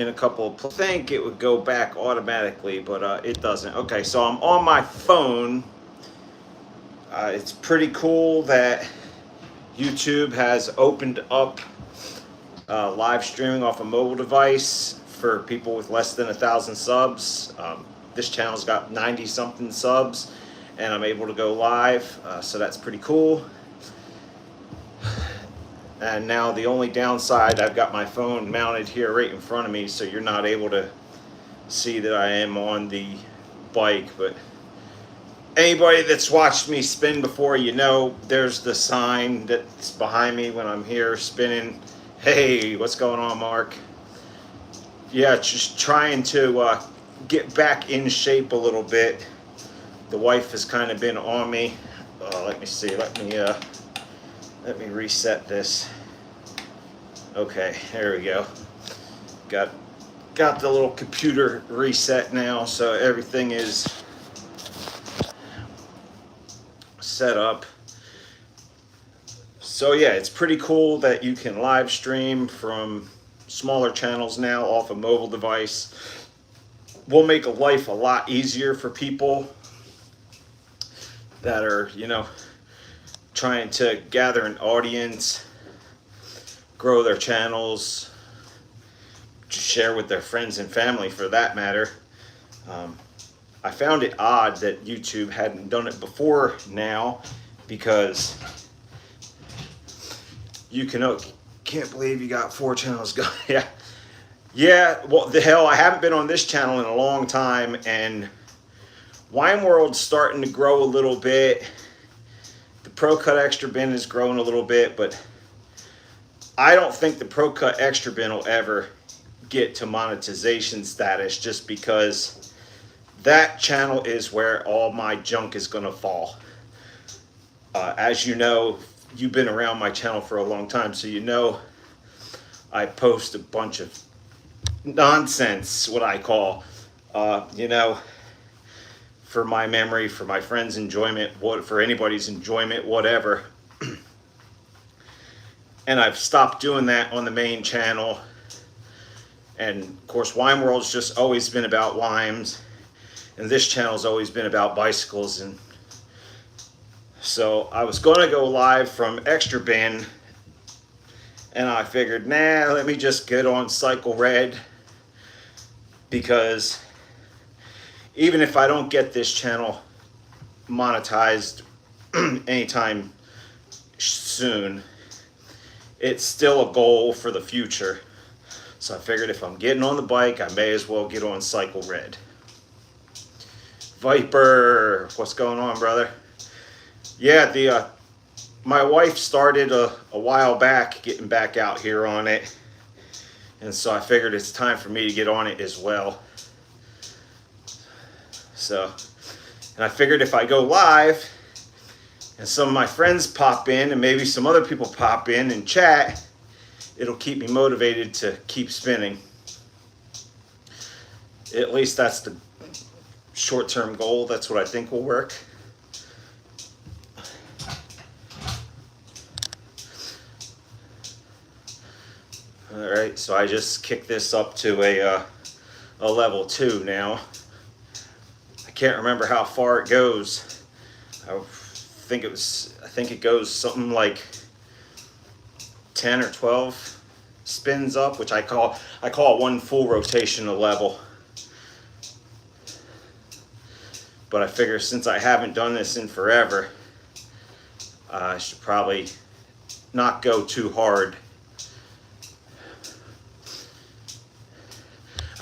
in a couple of I think it would go back automatically, but it doesn't. Okay, so I'm on my phone. It's pretty cool that YouTube has opened up live streaming off a mobile device for people with less than 1,000 subs. This channel's got 90 something subs, and I'm able to go live, so that's pretty cool. And now the only downside, I've got my phone mounted here right in front of me, so you're not able to see that I am on the bike. But anybody that's watched me spin before, you know there's the sign that's behind me when I'm here spinning. Hey, what's going on, Mark? Yeah, just trying to get back in shape a little bit. The wife has kind of been on me. Let me see. Let me reset this. Okay, there we go. Got the little computer reset now, so everything is set up. So yeah, it's pretty cool that you can live stream from smaller channels now off a mobile device. Will make life a lot easier for people that are, you know, trying to gather an audience, grow their channels, share with their friends and family for that matter. I found it odd that YouTube hadn't done it before now, because you can't believe you got 4 channels going. Yeah, well, the hell, I haven't been on this channel in a long time, and Wine World's starting to grow a little bit. The Pro Cut Extra Bin is growing a little bit, but I don't think the Pro Cut Extra Bin will ever get to monetization status, just because that channel is where all my junk is going to fall. As you know, you've been around my channel for a long time, so you know I post a bunch of nonsense, what I call, you know, for my memory, for my friends' enjoyment, for anybody's enjoyment, whatever. And I've stopped doing that on the main channel. And of course, Wine World's just always been about wines, and this channel's always been about bicycles. And so I was going to go live from Extra Bin, and I figured, nah, let me just get on Cycle Red, because even if I don't get this channel monetized anytime soon, it's still a goal for the future. So I figured if I'm getting on the bike, I may as well get on Cycle Red. Viper, what's going on, brother? Yeah, my wife started a while back getting back out here on it, and so I figured it's time for me to get on it as well. So, and I figured if I go live and some of my friends pop in and maybe some other people pop in and chat, it'll keep me motivated to keep spinning. At least that's the short-term goal. That's what I think will work. All right, so I just kicked this up to a level 2 now. I can't remember how far it goes. I think it goes something like 10 or 12 spins up, which I call one full rotation a level. But I figure since I haven't done this in forever, I should probably not go too hard.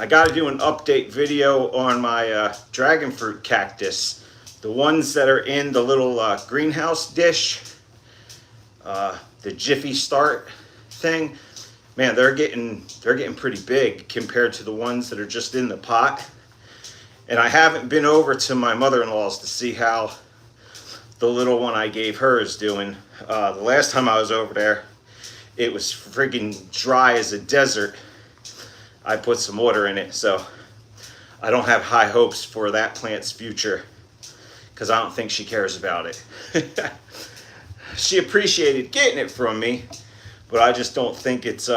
I got to do an update video on my dragon fruit cactus. The ones that are in the little greenhouse dish, the Jiffy Start thing, man, they're getting pretty big compared to the ones that are just in the pot. And I haven't been over to my mother-in-law's to see how the little one I gave her is doing. The last time I was over there, it was friggin' dry as a desert. I put some water in it, so I don't have high hopes for that plant's future, because I don't think she cares about it. She appreciated getting it from me, but I just don't think it's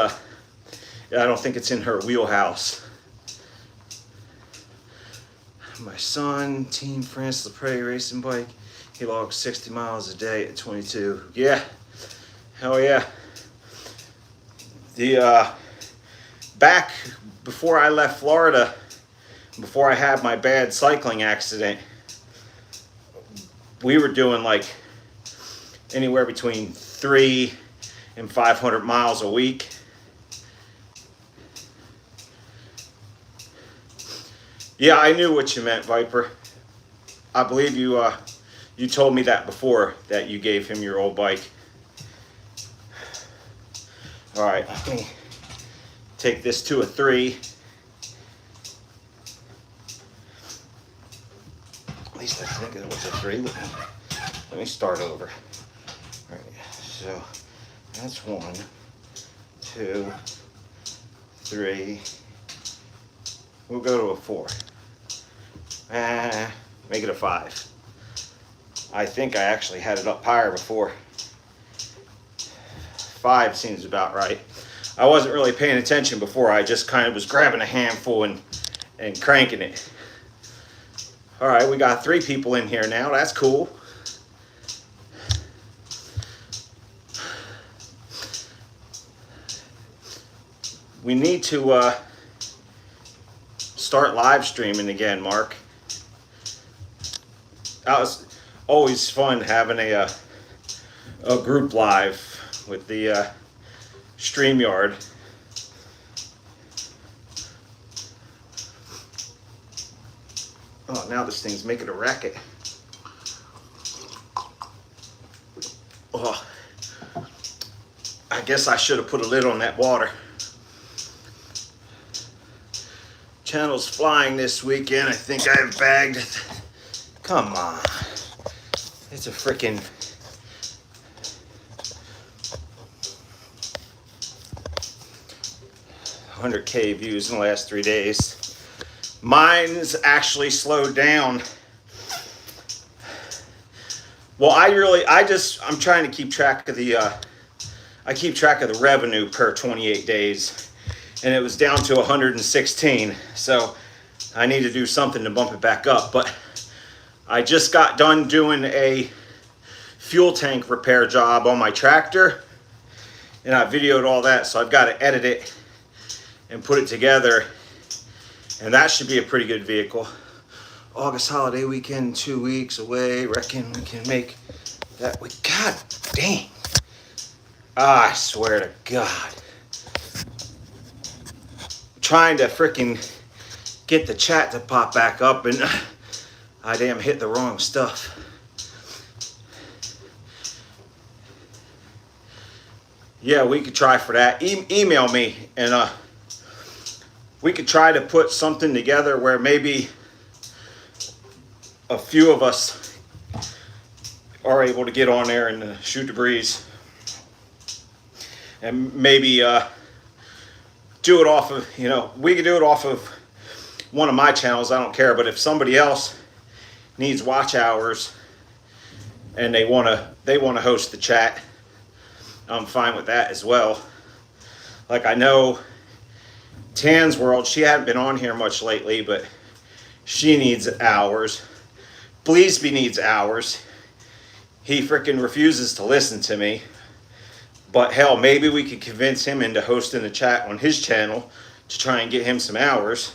I don't think it's in her wheelhouse. My son, Team France Lepre racing bike. He logs 60 miles a day at 22. Yeah, hell yeah. The back before I left Florida, before I had my bad cycling accident, we were doing like anywhere between 300 and 500 miles a week. Yeah, I knew what you meant, Viper. I believe you. You told me that before, that you gave him your old bike. All right, let me take this to a 3. At least I think it was a 3. Let me start over. All right, so that's 1, 2, 3. We'll go to a 4. Make it a 5. I think I actually had it up higher before. 5 seems about right. I wasn't really paying attention before. I just kind of was grabbing a handful and cranking it. All right, we got 3 people in here now. That's cool. We need to start live streaming again, Mark. That was always fun having a group live with the StreamYard. Oh, now this thing's making a racket. Oh, I guess I should have put a lid on that water. Channel's flying this weekend. I think I've bagged it. Come on. It's a freaking... $100K views in the last 3 days. Mine's actually slowed down. Well, I'm trying to keep track of the, I keep track of the revenue per 28 days. And it was down to 116. So I need to do something to bump it back up. But I just got done doing a fuel tank repair job on my tractor. And I videoed all that. So I've got to edit it and put it together. And that should be a pretty good vehicle. August holiday weekend, 2 weeks away. Reckon we can make that week. God dang. I swear to God. Trying to freaking get the chat to pop back up, and I damn hit the wrong stuff. Yeah, we could try for that. Email me, and we could try to put something together where maybe a few of us are able to get on there and shoot the breeze, and maybe do it off of, we could do it off of one of my channels. I don't care. But if somebody else needs watch hours and they want to host the chat, I'm fine with that as well. Like, I know Tan's World, she hadn't been on here much lately, but she needs hours. Bleasby needs hours. He freaking refuses to listen to me. But hell, maybe we could convince him into hosting the chat on his channel to try and get him some hours.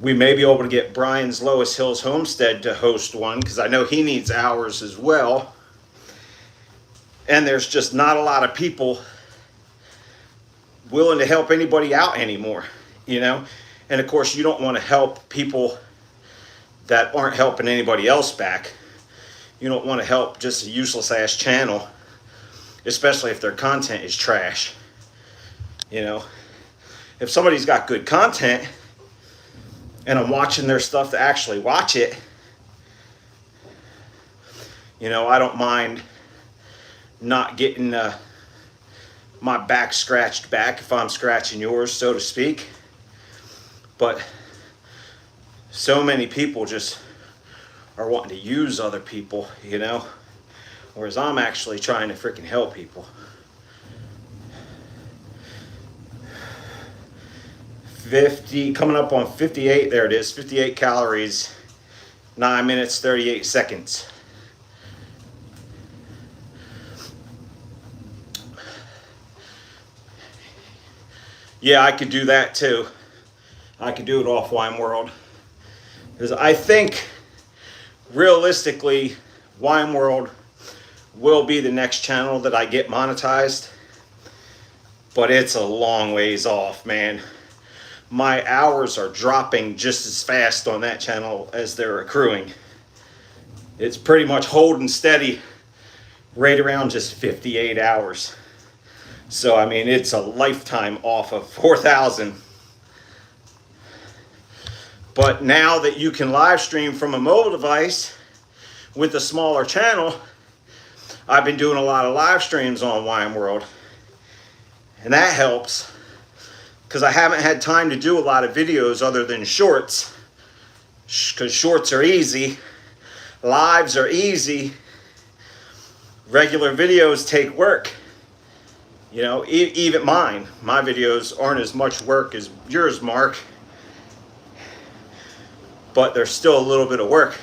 We may be able to get Brian's Lois Hills Homestead to host one, because I know he needs hours as well. And there's just not a lot of people willing to help anybody out anymore, And of course, you don't want to help people that aren't helping anybody else back. You don't want to help just a useless ass channel, especially if their content is trash. If somebody's got good content and I'm watching their stuff to actually watch it, I don't mind not getting my back scratched back if I'm scratching yours, so to speak. But so many people just are wanting to use other people, whereas I'm actually trying to freaking help people. 50, coming up on 58, there it is, 58 calories, 9 minutes, 38 seconds. Yeah, I could do that too. I could do it off Wine World. Because I think, realistically, Wine World will be the next channel that I get monetized. But it's a long ways off, man. My hours are dropping just as fast on that channel as they're accruing. It's pretty much holding steady right around just 58 hours. So, I mean, it's a lifetime off of 4,000. But now that you can live stream from a mobile device with a smaller channel, I've been doing a lot of live streams on Wine World. And that helps because I haven't had time to do a lot of videos other than shorts. Because shorts are easy, lives are easy, regular videos take work. You know, even mine. My videos aren't as much work as yours, Mark. But there's still a little bit of work.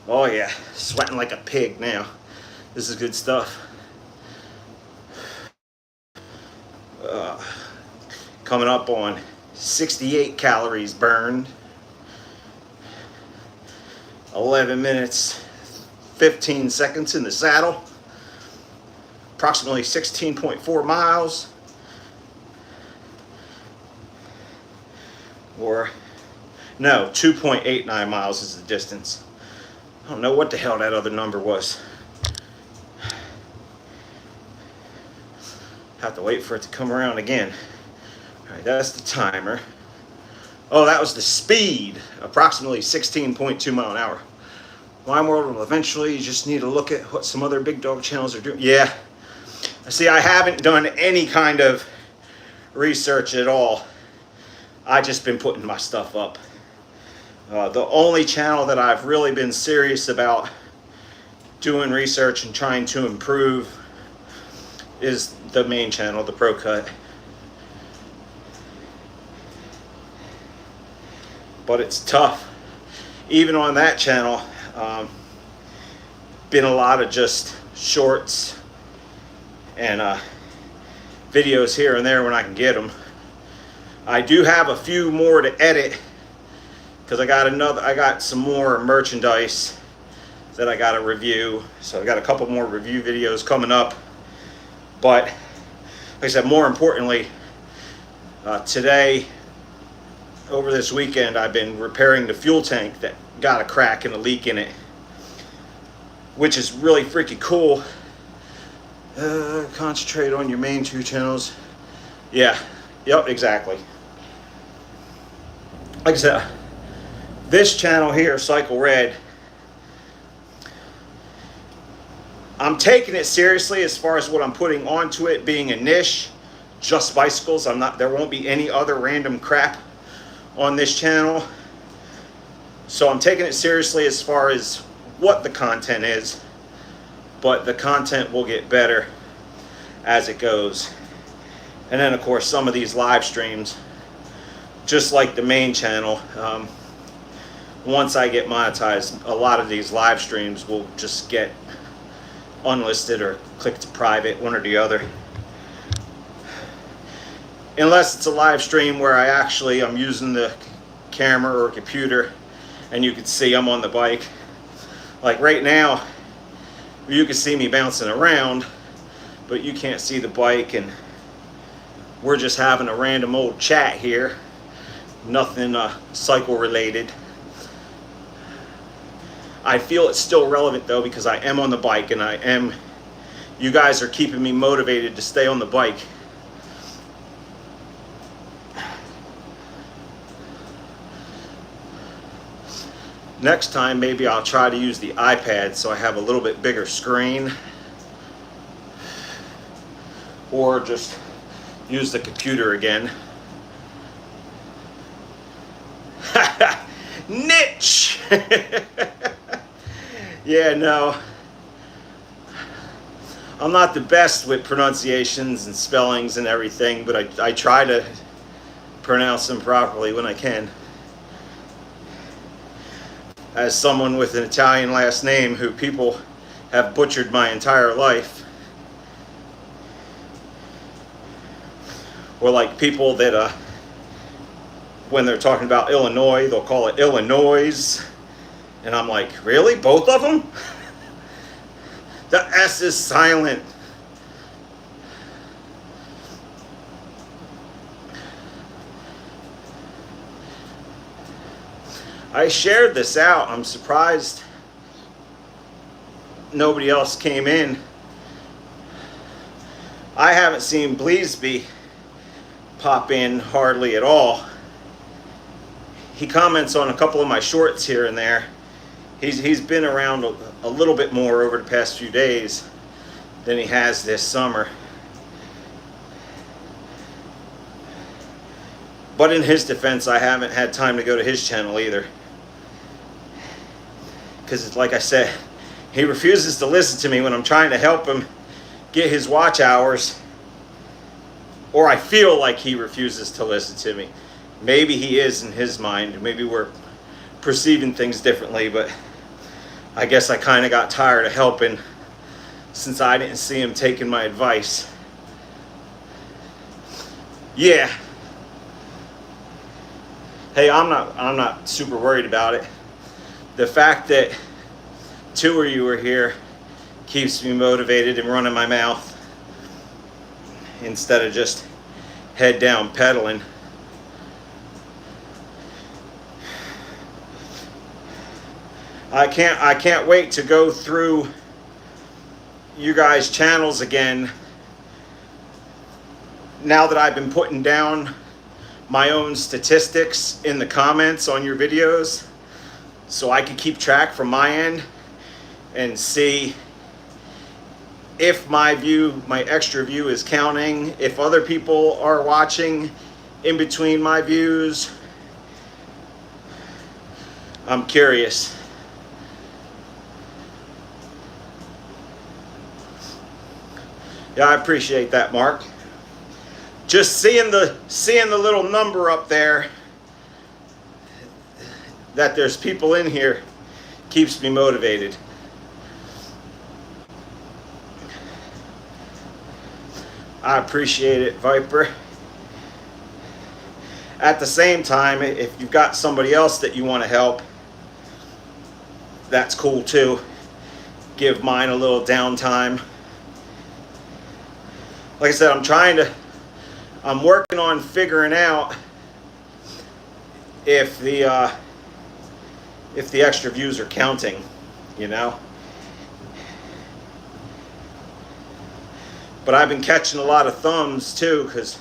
Oh yeah, sweating like a pig now. This is good stuff. Coming up on 68 calories burned. 11 minutes, 15 seconds in the saddle. Approximately 16.4 miles. Or, no, 2.89 miles is the distance. I don't know what the hell that other number was. Have to wait for it to come around again. All right, that's the timer. Oh, that was the speed, approximately 16.2 mile an hour. Wine World will eventually, you just need to look at what some other big dog channels are doing. Yeah. See, I haven't done any kind of research at all. I just been putting my stuff up. The only channel that I've really been serious about doing research and trying to improve is the main channel, the Pro Cut. But it's tough. Even on that channel, been a lot of just shorts and videos here and there when I can get them. I do have a few more to edit because I got some more merchandise that I got to review. So I got a couple more review videos coming up. But like I said, more importantly, today, over this weekend, I've been repairing the fuel tank that got a crack and a leak in it, which is really freaking cool. Concentrate on your main two channels. Yeah, yep, exactly. Like I said, this channel here, Cycle Red, I'm taking it seriously as far as what I'm putting onto it being a niche, just bicycles. There won't be any other random crap on this channel. So I'm taking it seriously as far as what the content is, but the content will get better as it goes. And then of course some of these live streams, just like the main channel, once I get monetized, a lot of these live streams will just get unlisted or click to private, one or the other. Unless it's a live stream where I'm using the camera or computer and you can see I'm on the bike. Like right now, you can see me bouncing around, but you can't see the bike, and we're just having a random old chat here. Nothing cycle related. I feel it's still relevant though because I am on the bike and you guys are keeping me motivated to stay on the bike. Next time maybe I'll try to use the iPad so I have a little bit bigger screen, or just use the computer again. Niche! Yeah, no. I'm not the best with pronunciations and spellings and everything, but I try to pronounce them properly when I can. As someone with an Italian last name who people have butchered my entire life. Or like people that when they're talking about Illinois, they'll call it Illinois. And I'm like, really? Both of them? The S is silent. I shared this out. I'm surprised nobody else came in. I haven't seen Bleasby pop in hardly at all. He comments on a couple of my shorts here and there. He's been around a little bit more over the past few days than he has this summer. But in his defense, I haven't had time to go to his channel either. Because like I said, he refuses to listen to me when I'm trying to help him get his watch hours. Or I feel like he refuses to listen to me. Maybe he is in his mind. Maybe we're perceiving things differently, but I guess I kind of got tired of helping since I didn't see him taking my advice. Yeah. Hey, I'm not super worried about it. The fact that 2 of you are here keeps me motivated and running my mouth instead of just head down pedaling. I can't wait to go through you guys' channels again now that I've been putting down my own statistics in the comments on your videos, so I can keep track from my end and see if my extra view is counting, if other people are watching in between my views. I'm curious. Yeah, I appreciate that, Mark. Just seeing the little number up there that there's people in here keeps me motivated. I appreciate it, Viper. At the same time, if you've got somebody else that you want to help, that's cool too. Give mine a little downtime. Like I said, I'm working on figuring out if the extra views are counting, you know. But I've been catching a lot of thumbs too, because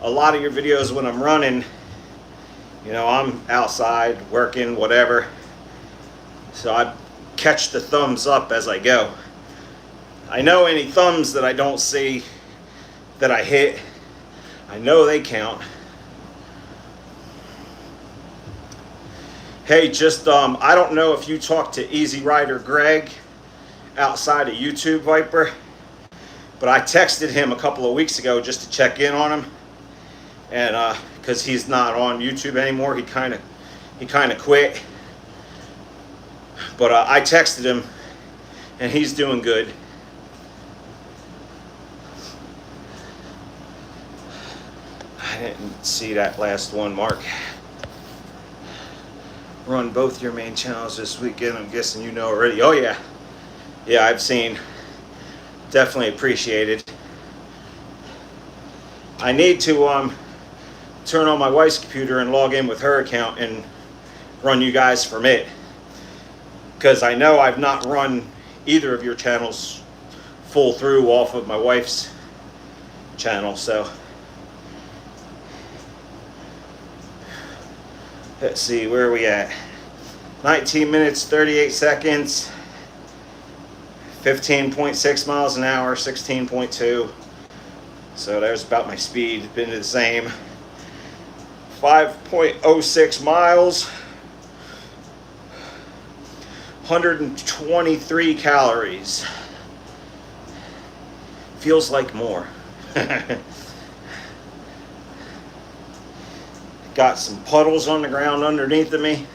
a lot of your videos when I'm running, you know, I'm outside working, whatever. So I catch the thumbs up as I go. I know any thumbs that I don't see that I hit, I know they count. Hey, just I don't know if you talked to Easy Rider Greg outside of YouTube, Viper, but I texted him a couple of weeks ago just to check in on him, and because he's not on YouTube anymore, he kind of quit. But I texted him, and he's doing good. I didn't see that last one, Mark. Run both your main channels this weekend. I'm guessing you know already. Oh yeah. Yeah, I've seen. Definitely appreciated. I need to turn on my wife's computer and log in with her account and run you guys from it. Because I know I've not run either of your channels full through off of my wife's channel, so. Let's see, where are we at? 19 minutes, 38 seconds, 15.6 miles an hour, 16.2. So there's about my speed, been the same. 5.06 miles, 123 calories. Feels like more. Got some puddles on the ground underneath of me.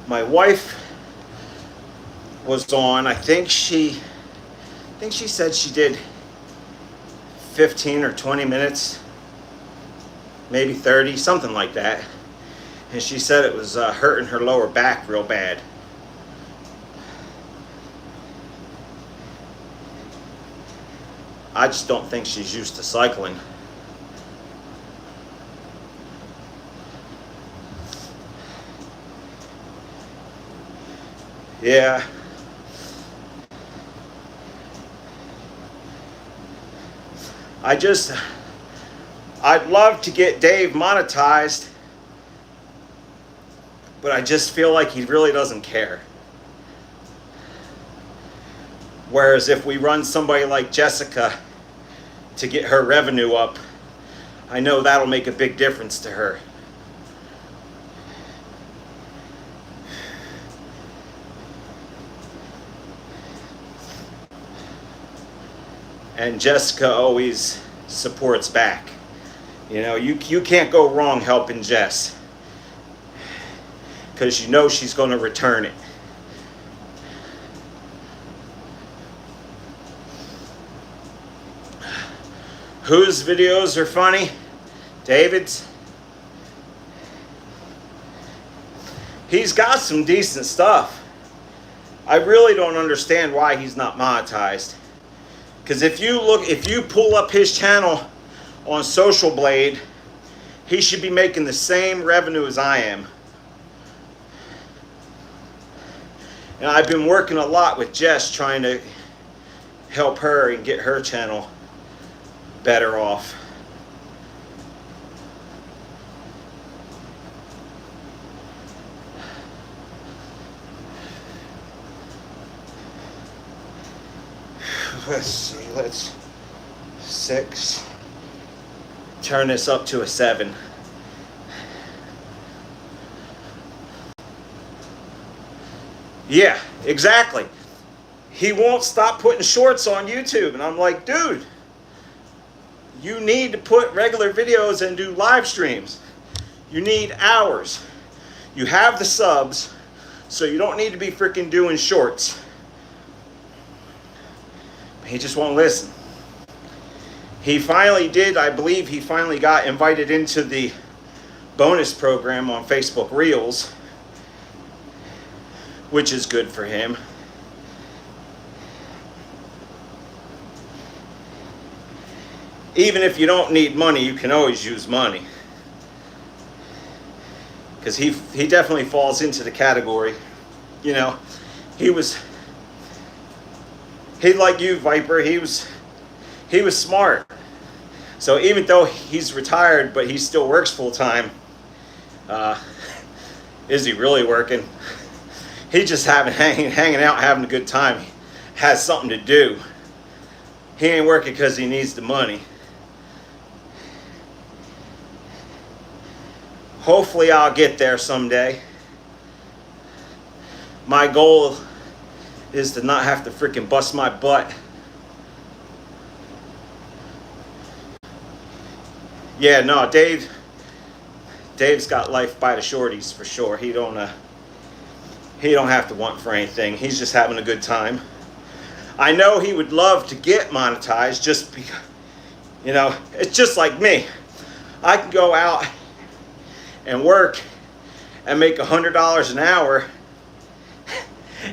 My wife was on, I think she said she did 15 or 20 minutes, maybe 30, something like that. And she said it was hurting her lower back real bad. I just don't think she's used to cycling. Yeah. I'd love to get Dave monetized, but I just feel like he really doesn't care. Whereas if we run somebody like Jessica to get her revenue up, I know that'll make a big difference to her. And Jessica always supports back. You know, you can't go wrong helping Jess, because you know she's going to return it. Whose videos are funny? David's. He's got some decent stuff. I really don't understand why he's not monetized. Because if you pull up his channel on Social Blade, he should be making the same revenue as I am. And I've been working a lot with Jess trying to help her and get her channel better off. Let's see, let's 6. Turn this up to a 7. Yeah, exactly. He won't stop putting shorts on YouTube. And I'm like, dude, you need to put regular videos and do live streams. You need hours. You have the subs, so you don't need to be freaking doing shorts. He just won't listen. He finally did, I believe he finally got invited into the bonus program on Facebook Reels, which is good for him. Even if you don't need money, you can always use money. Because he definitely falls into the category. You know, he like you, Viper, he was smart. So even though he's retired, but he still works full time, is he really working? He just hanging out, having a good time. He has something to do. He ain't working because he needs the money. Hopefully I'll get there someday. My goal is to not have to freaking bust my butt. Yeah, no, Dave's got life by the shorties for sure. He don't have to want for anything. He's just having a good time. I know he would love to get monetized, just because, you know, it's just like me. I can go out and work and make $100 an hour,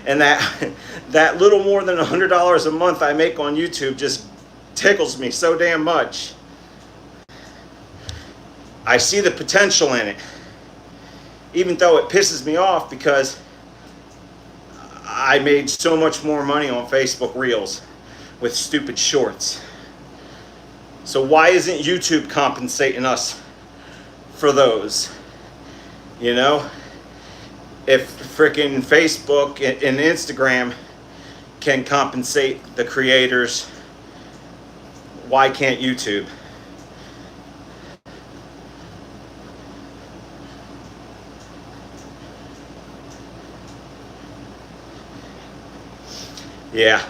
and that little more than $100 a month I make on YouTube just tickles me so damn much. I see the potential in it, even though it pisses me off because I made so much more money on Facebook Reels with stupid shorts. So why isn't YouTube compensating us for those? You know, if freaking Facebook and Instagram can compensate the creators, why can't YouTube? Yeah.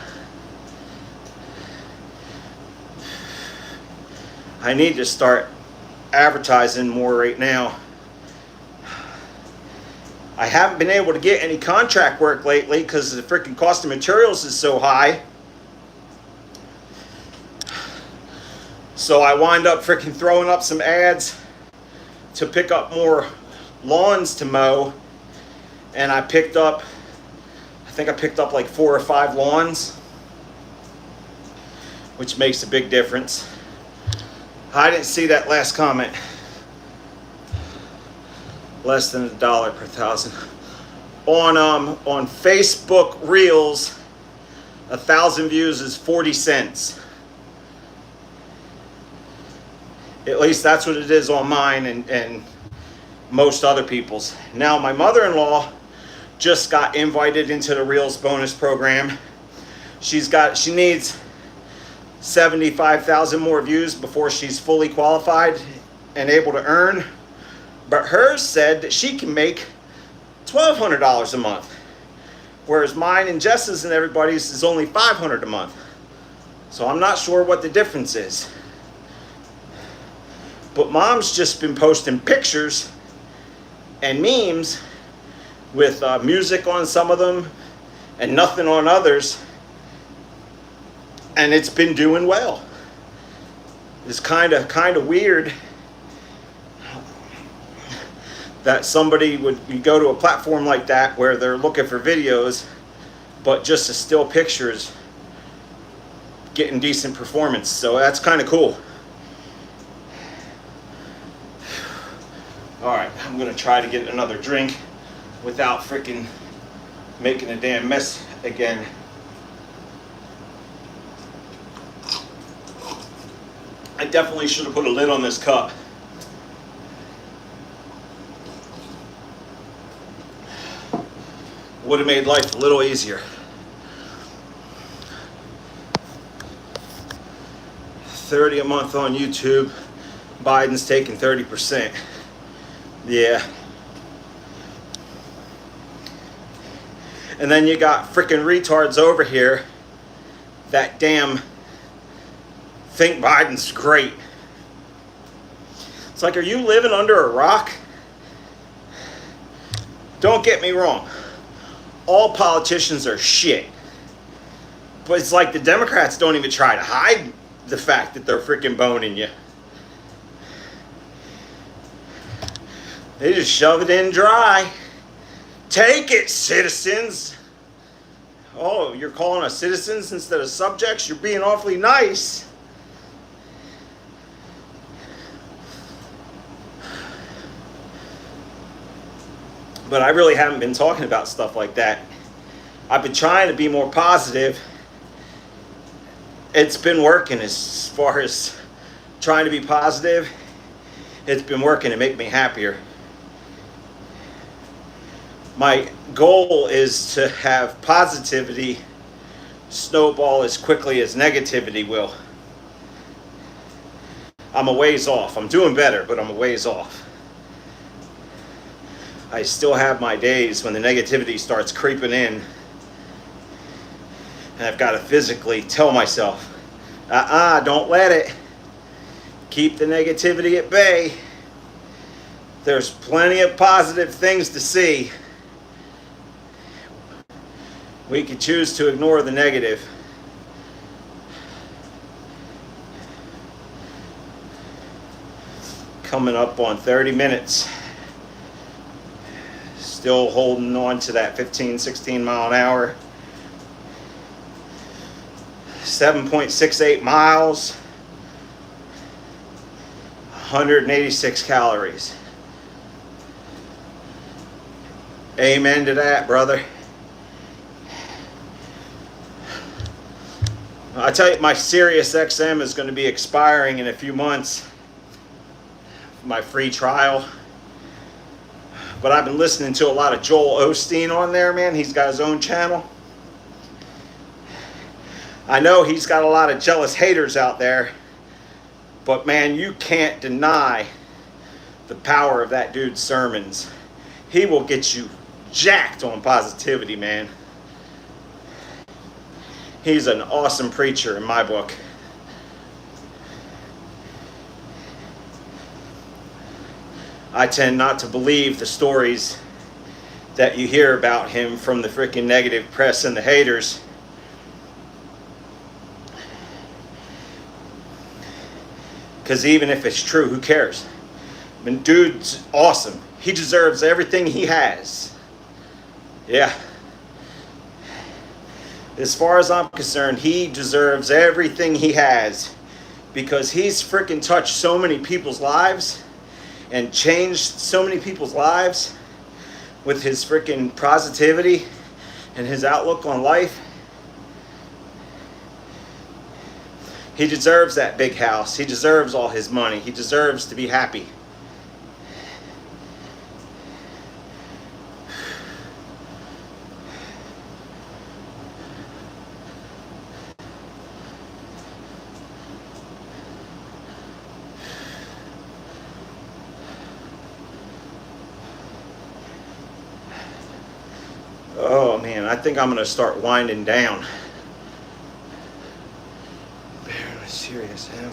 I need to start advertising more right now. I haven't been able to get any contract work lately because the freaking cost of materials is so high. So I wind up freaking throwing up some ads to pick up more lawns to mow. And I think I picked up like 4 or 5 lawns, which makes a big difference. I didn't see that last comment. Less than $1 per 1,000. On Facebook Reels, 1,000 views is 40 cents. At least that's what it is on mine and most other people's. Now my mother-in-law just got invited into the Reels bonus program. She needs 75,000 more views before she's fully qualified and able to earn. But hers said that she can make $1,200 a month, whereas mine and Jess's and everybody's is only $500 a month. So I'm not sure what the difference is. But Mom's just been posting pictures and memes with music on some of them and nothing on others, and it's been doing well. It's kind of weird that somebody would go to a platform like that where they're looking for videos, but just a still pictures getting decent performance. So that's kind of cool. All right, I'm gonna try to get another drink without freaking making a damn mess again. I definitely should have put a lid on this cup. Would have made life a little easier. 30 a month on YouTube. Biden's taking 30%. Yeah. And then you got freaking retards over here that damn think Biden's great. It's like, are you living under a rock? Don't get me wrong. All politicians are shit. But it's like the Democrats don't even try to hide the fact that they're freaking boning you. They just shove it in dry. Take it, citizens. Oh, you're calling us citizens instead of subjects? You're being awfully nice. But I really haven't been talking about stuff like that. I've been trying to be more positive. It's been working as far as trying to be positive. It's been working to make me happier. My goal is to have positivity snowball as quickly as negativity will. I'm a ways off. I'm doing better, but I'm a ways off. I still have my days when the negativity starts creeping in, and I've got to physically tell myself, don't let it. Keep the negativity at bay. There's plenty of positive things to see. We could choose to ignore the negative. Coming up on 30 minutes. Still holding on to that 15, 16 mile an hour. 7.68 miles. 186 calories. Amen to that, brother. I tell you, my Sirius XM is going to be expiring in a few months. My free trial. But I've been listening to a lot of Joel Osteen on there, man. He's got his own channel. I know he's got a lot of jealous haters out there. But man, you can't deny the power of that dude's sermons. He will get you jacked on positivity, man. He's an awesome preacher in my book. I tend not to believe the stories that you hear about him from the freaking negative press and the haters. Because even if it's true, who cares? I mean, dude's awesome. He deserves everything he has. Yeah. As far as I'm concerned, he deserves everything he has. Because he's freaking touched so many people's lives and changed so many people's lives with his freaking positivity and his outlook on life. He deserves that big house. He deserves all his money. He deserves to be happy. Oh man, I think I'm going to start winding down. Serious, yeah.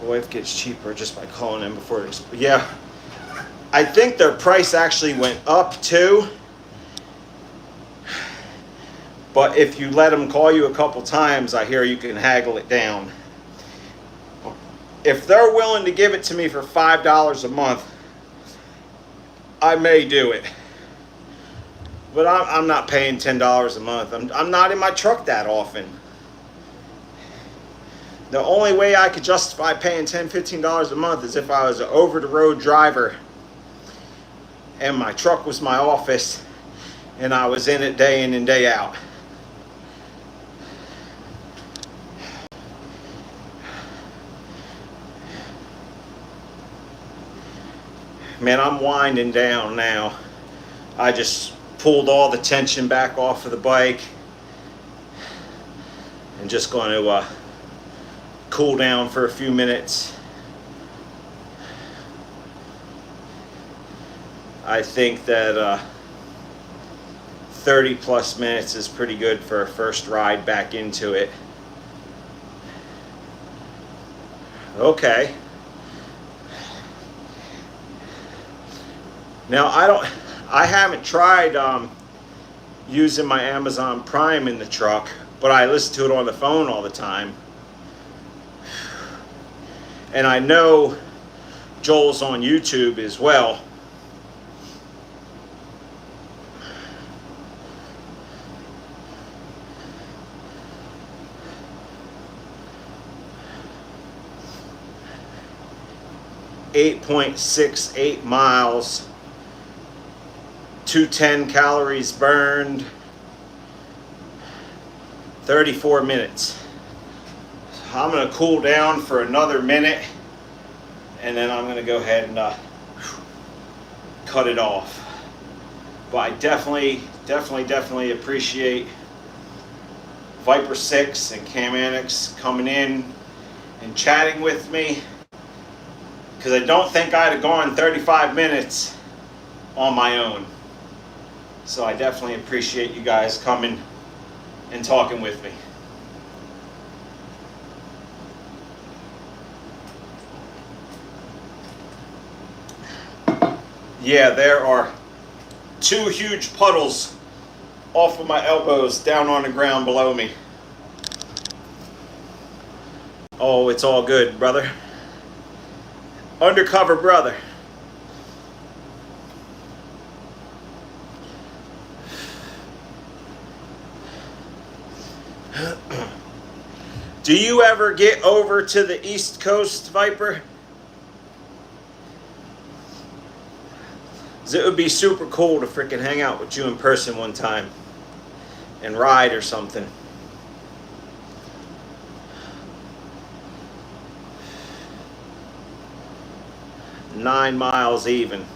Wife gets cheaper just by calling in before it. Yeah, I think their price actually went up too. But if you let them call you a couple times, I hear you can haggle it down. If they're willing to give it to me for $5 a month, I may do it. But I'm not paying $10 a month. I'm not in my truck that often. The only way I could justify paying $10, $15 a month is if I was an over-the-road driver and my truck was my office and I was in it day in and day out. Man, I'm winding down now. I just pulled all the tension back off of the bike and just going to cool down for a few minutes. I think that 30 plus minutes is pretty good for a first ride back into it. Okay. Now I haven't tried using my Amazon Prime in the truck, but I listen to it on the phone all the time. And I know Joel's on YouTube as well. .68 miles, 210 calories burned, 34 minutes. I'm going to cool down for another minute and then I'm going to go ahead and cut it off. But I definitely appreciate Viper 6 and Cam Annex coming in and chatting with me, because I don't think I'd have gone 35 minutes on my own. So I definitely appreciate you guys coming and talking with me. Yeah, there are 2 huge puddles off of my elbows down on the ground below me. Oh, it's all good, brother. Undercover brother. Do you ever get over to the East Coast, Viper? It would be super cool to freaking hang out with you in person one time and ride or something. Nine miles even.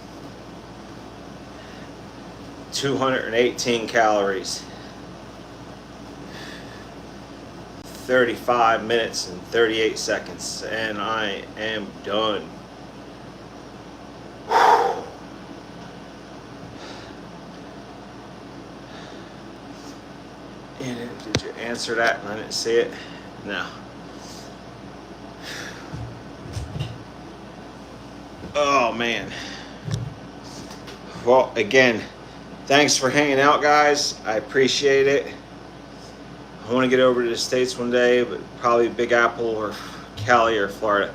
218 calories. 35 minutes and 38 seconds. And I am done. And did you answer that and I didn't see it? No. Oh man. Well, again, thanks for hanging out, guys. I appreciate it. I want to get over to the States one day, but probably Big Apple or Cali or Florida.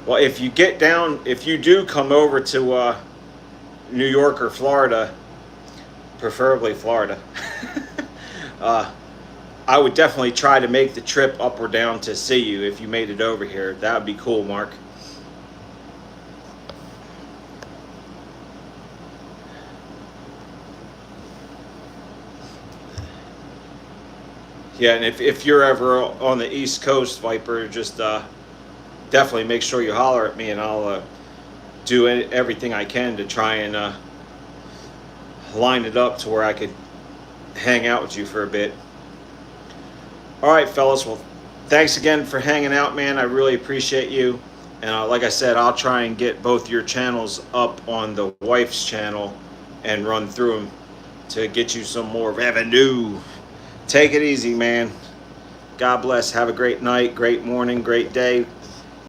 Well, if you get down, if you do come over to New York or Florida, preferably Florida, I would definitely try to make the trip up or down to see you if you made it over here. That would be cool, Mark. Yeah, and if you're ever on the East Coast, Viper, just definitely make sure you holler at me, and I'll do everything I can to try and line it up to where I could hang out with you for a bit. All right, fellas. Well, thanks again for hanging out, man. I really appreciate you. And like I said, I'll try and get both your channels up on the wife's channel and run through them to get you some more revenue. Take it easy, man. God bless. Have a great night, great morning, great day.